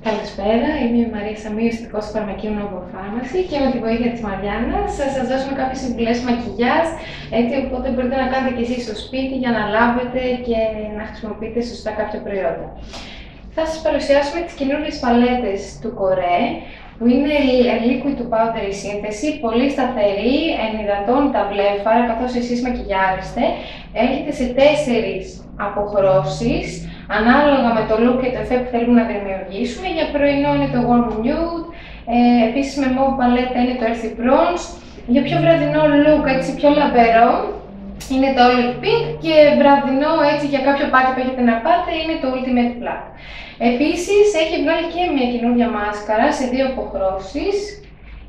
Καλησπέρα, είμαι η Μαρία Σαμίου, αισθητικός του φαρμακείου Novo Pharmacy και με τη βοήθεια της Μαριάννας θα σας δώσουμε κάποιες συμβουλές μακιγιάζ, έτσι οπότε μπορείτε να κάνετε και εσείς στο σπίτι για να λάβετε και να χρησιμοποιείτε σωστά κάποια προϊόντα. Θα σας παρουσιάσουμε τις καινούργιες παλέτες του Κορέ, που είναι liquid to powder η σύνθεση, πολύ σταθερή, ενυδατώνει τα βλέφαρα καθώς εσείς μακιγιάρεστε. Έρχεται σε 4 αποχρώσεις, ανάλογα με το look και το effect που θέλουμε να δημιουργήσουμε. Για πρωινό είναι το warm nude, επίσης με mauve παλέτα είναι το earthy bronze. Για πιο βραδινό look, έτσι πιο λαμπερό, είναι το olive pink και βραδινό, έτσι για κάποιο πάρτι που έχετε να πάτε, είναι το ultimate black. Επίσης έχει βγάλει και μια καινούργια μάσκαρα σε 2 αποχρώσεις,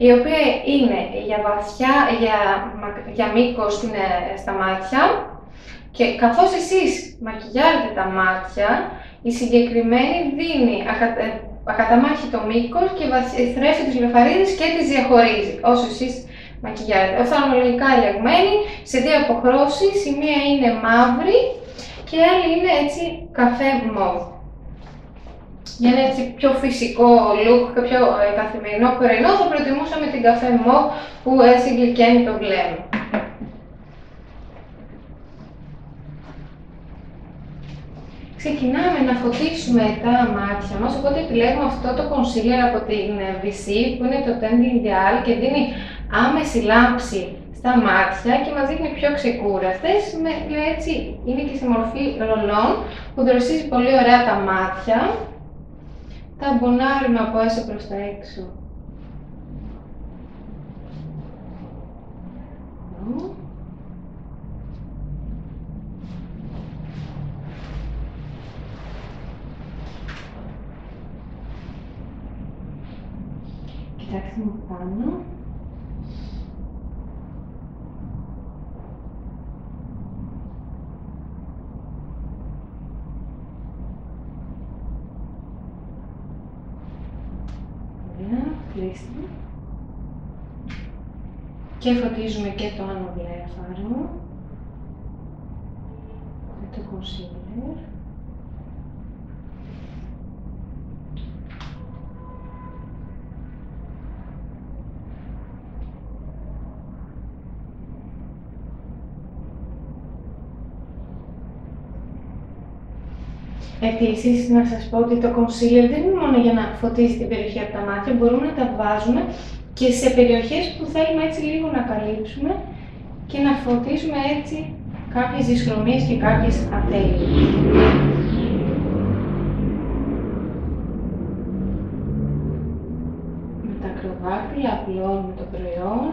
η οποία είναι για μήκος στα μάτια. Και καθώς εσείς μακιγιάζετε τα μάτια, η συγκεκριμένη δίνει ακαταμάχει το μήκος και θρέφει τους βλεφαρίδες και τις διαχωρίζει όσο εσείς μακιγιάζετε. Οφθαλμολογικά ελεγμένη σε 2 αποχρώσεις, η μία είναι μαύρη και η άλλη είναι έτσι καφέ μοβ. Για ένα έτσι πιο φυσικό look και πιο καθημερινό πρωινό θα προτιμούσαμε την καφέ μοβ που έτσι γλυκαίνει το βλέμμα. Ξεκινάμε να φωτίσουμε τα μάτια μας, οπότε επιλέγουμε αυτό το concealer από την VC που είναι το Tending Dial και δίνει άμεση λάμψη στα μάτια και μας δείχνει πιο ξεκούραστες, έτσι είναι και στη μορφή ρολών που δροσίζει πολύ ωραία τα μάτια. Τα μπονάρουμε από έσω προς τα έξω. Κοιτάξτε μου πάνω. Ωραία, κλείστε. Και φωτίζουμε και το άνω βλέφαρο με το concealer. Επίσης, να σας πω ότι το concealer δεν είναι μόνο για να φωτίσει την περιοχή από τα μάτια, μπορούμε να τα βάζουμε και σε περιοχές που θέλουμε έτσι λίγο να καλύψουμε και να φωτίσουμε έτσι κάποιες δυσχρωμίες και κάποιες ατέλειες. Με τα ακροδάκτυλα απλώνουμε το προϊόν.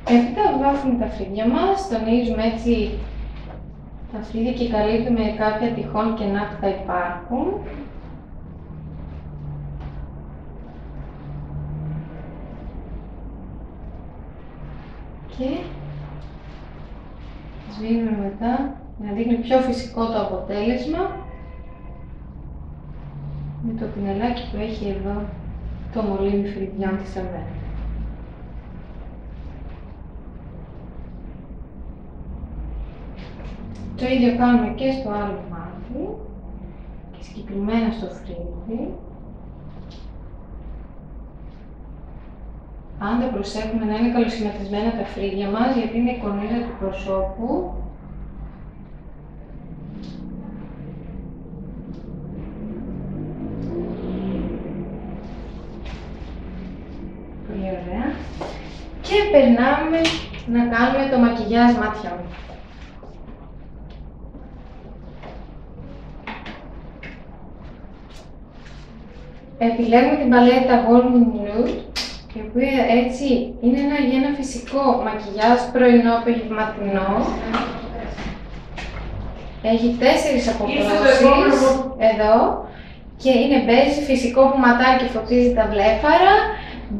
Έπειτα βάφουμε τα φρύδια μας, τονίζουμε έτσι τα φρύδια και καλύπτουμε κάποια τυχόν κενά που θα υπάρχουν. Και σβήνουμε μετά για να δείχνει πιο φυσικό το αποτέλεσμα με το πινελάκι που έχει εδώ το μολύβι φρυδιών της Αβέρ. Το ίδιο κάνουμε και στο άλλο μάτι και συγκεκριμένα στο φρύδι. Πάντα προσέχουμε να είναι καλοσχηματισμένα τα φρύδια μας γιατί είναι η κορνίζα του προσώπου. Πολύ ωραία. Και περνάμε να κάνουμε το μακιγιάζ μάτιων. Επιλέγουμε την παλέτα Warm Nude, η οποία έτσι είναι για ένα φυσικό μακιγιάζ πρωινό απογευματινό. Έχει 4 αποχρώσεις εδώ και είναι μπέζ φυσικό που ματάει και φωτίζει τα βλέφαρα.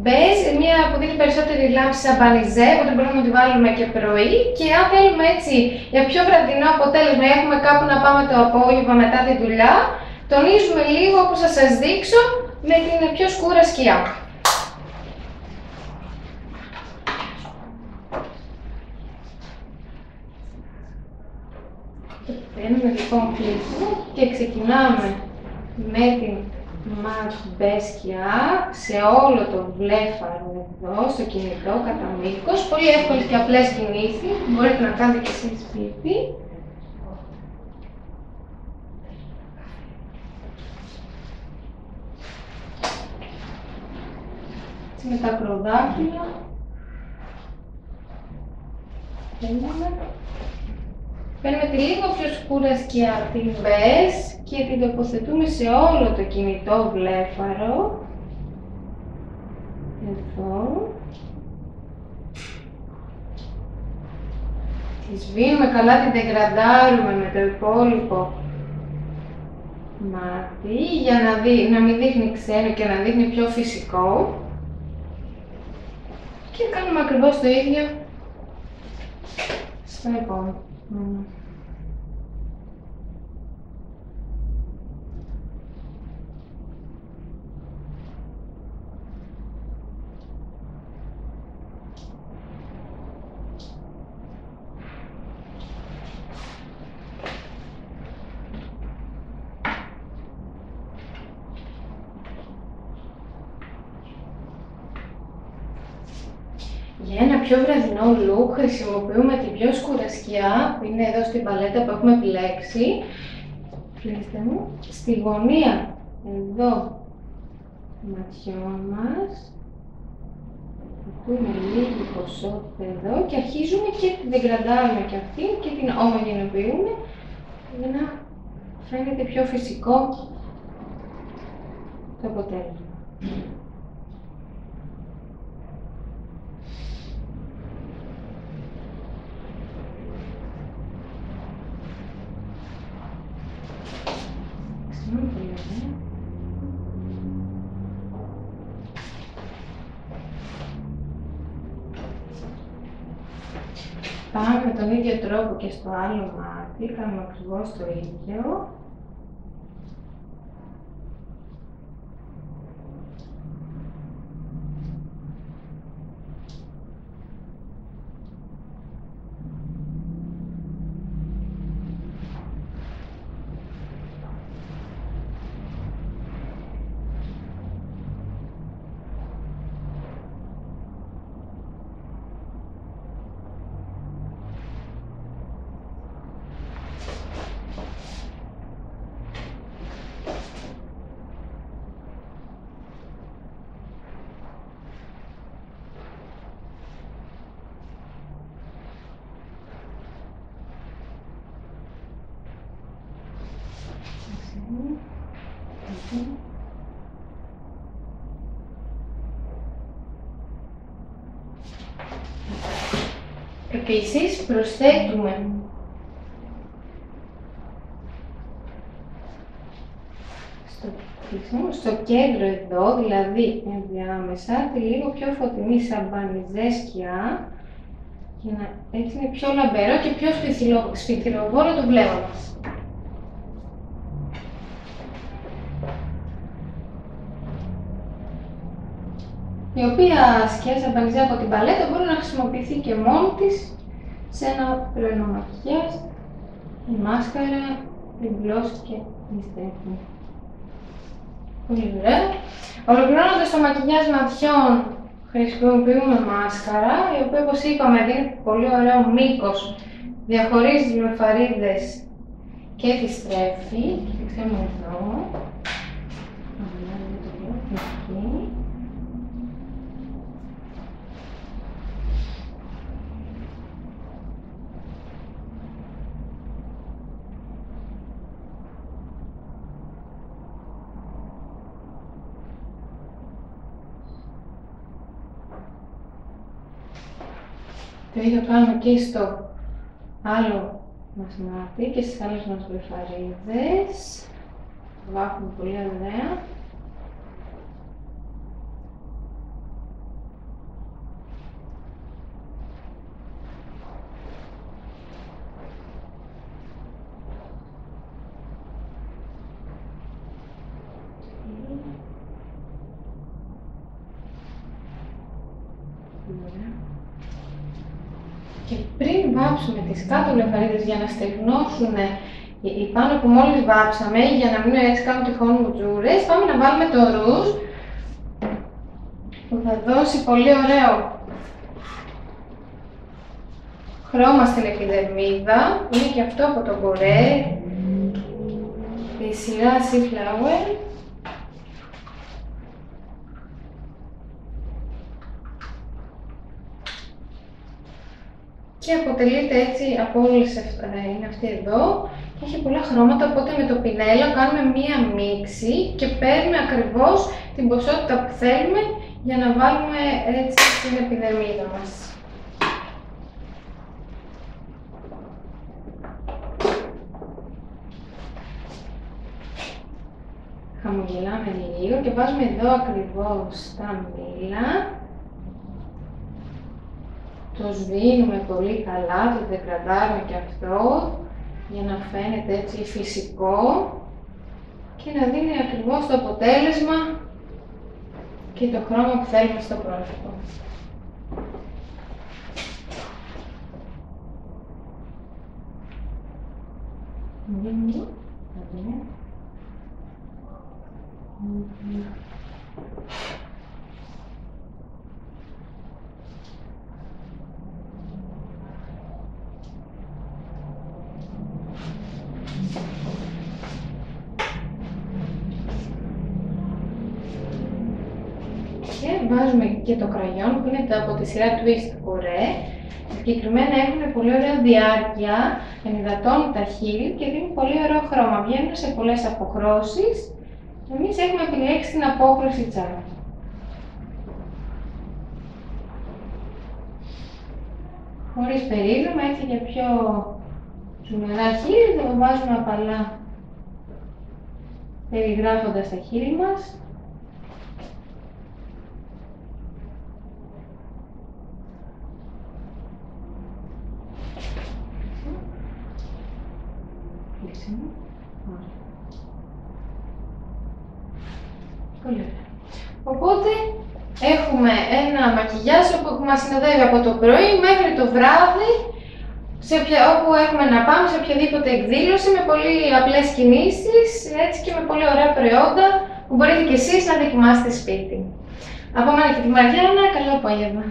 Μπέζ, μία που δίνει περισσότερη λάμψη σαν μπανιζέ, οπότε μπορούμε να τη βάλουμε και πρωί. Και αν θέλουμε έτσι για πιο βραδινό αποτέλεσμα, έχουμε κάπου να πάμε το απόγευμα μετά τη δουλειά, τονίζουμε λίγο όπως θα σας δείξω με την πιο σκούρα σκιά. Παίρνουμε λοιπόν κλείσιμο και ξεκινάμε με την ματ μπε σκιά σε όλο το βλέφαρο εδώ, στο κινητό, κατά μήκος. Πολύ εύκολες και απλές κινήσεις, μπορείτε να κάνετε και εσείς σπίτι. Με τα ακροδάχτυλα. Παίρνουμε τη λίγο πιο σκούρα σκιά την μπες και την τοποθετούμε σε όλο το κινητό βλέφαρο. Εδώ. Τη σβήνουμε καλά, την τεγκραντάρουμε με το υπόλοιπο μάτι για να μην δείχνει ξένο και να δείχνει πιο φυσικό. Και κάνουμε ακριβώς το ίδιο στο επόμενο. Για ένα πιο βραδινό look χρησιμοποιούμε την πιο σκούρα σκιά που είναι εδώ στην παλέτα που έχουμε επιλέξει. Κλείστε μου. Στη γωνία εδώ των ματιών μας έχουμε λίγη ποσότητα εδώ και αρχίζουμε και την δεγκραντάρουμε και αυτή και την ομογενοποιούμε για να φαίνεται πιο φυσικό το αποτέλεσμα. Πάμε με τον ίδιο τρόπο και στο άλλο μάτι, κάνουμε ακριβώς το ίδιο. Επίσης προσθέτουμε στο κέντρο εδώ, δηλαδή ενδιάμεσα, τη λίγο πιο φωτεινή σαν μπανιζέ σκιά για να έτσι είναι πιο λαμπερό και πιο σφιχτηροβόρο το βλέμμα μας. Η οποία σκιά σαν μπανιζέ από την παλέτα μπορεί να χρησιμοποιηθεί και μόνη της σε ένα πρωινό μακιγιάζ, η μάσκαρα, την γλώσσα και η στέφνη. Πολύ ωραία. Ολοκληρώνοντας το μακιγιάζ ματιών, χρησιμοποιούμε μάσκαρα, η οποία όπως είπαμε δίνει πολύ ωραίο μήκος, διαχωρίζει τις βλεφαρίδες και τη στρέφει. Δείξαμε εδώ. Το ίδιο κάνουμε και στο άλλο μας μάτι και στις άλλες μας βλεφαρίδες. βάφουμε πολύ ωραία. Και πριν βάψουμε τις κάτω μπλεφαρίδες για να στεγνώσουν οι πάνω που μόλις βάψαμε, για να μην έτσι κάνουν τυχόν μουτζούρες, πάμε να βάλουμε το ρούζ που θα δώσει πολύ ωραίο χρώμα στην επιδερμίδα. Είναι και αυτό από το Μπορέ, τη σειρά Sea Flower. Και αποτελείται έτσι από όλες, είναι αυτή εδώ και έχει πολλά χρώματα, οπότε με το πινέλο κάνουμε μία μίξη και παίρνουμε ακριβώς την ποσότητα που θέλουμε για να βάλουμε έτσι στην επιδερμίδα μας. Χαμογελάμε λίγο και βάζουμε εδώ ακριβώς τα μήλα. Το σβήνουμε πολύ καλά, το δεκραντάρουμε και αυτό για να φαίνεται έτσι φυσικό και να δίνει ακριβώς το αποτέλεσμα και το χρώμα που θέλουμε στο πρόσωπο. Και βάζουμε και το κραγιόν που είναι από τη σειρά Twist Coré. Συγκεκριμένα έχουν πολύ ωραία διάρκεια, ενυδατώνουν τα χείλη και δίνουν πολύ ωραίο χρώμα. Βγαίνουν σε πολλές αποχρώσεις. Εμείς έχουμε επιλέξει την απόχρωση τσάι. Χωρίς περίλωμα, έτσι για πιο ζουμερά χείλη, το βάζουμε απαλά περιγράφοντας τα χείλη μας. Πολύ ωραία. Οπότε έχουμε ένα μακιγιάζ που μας συνοδεύει από το πρωί μέχρι το βράδυ, όπου έχουμε να πάμε σε οποιαδήποτε εκδήλωση με πολύ απλές κινήσεις, έτσι και με πολύ ωραία προϊόντα που μπορείτε και εσείς να δοκιμάσετε σπίτι. Από μένα και τη Μαριάννα, καλό απόγευμα.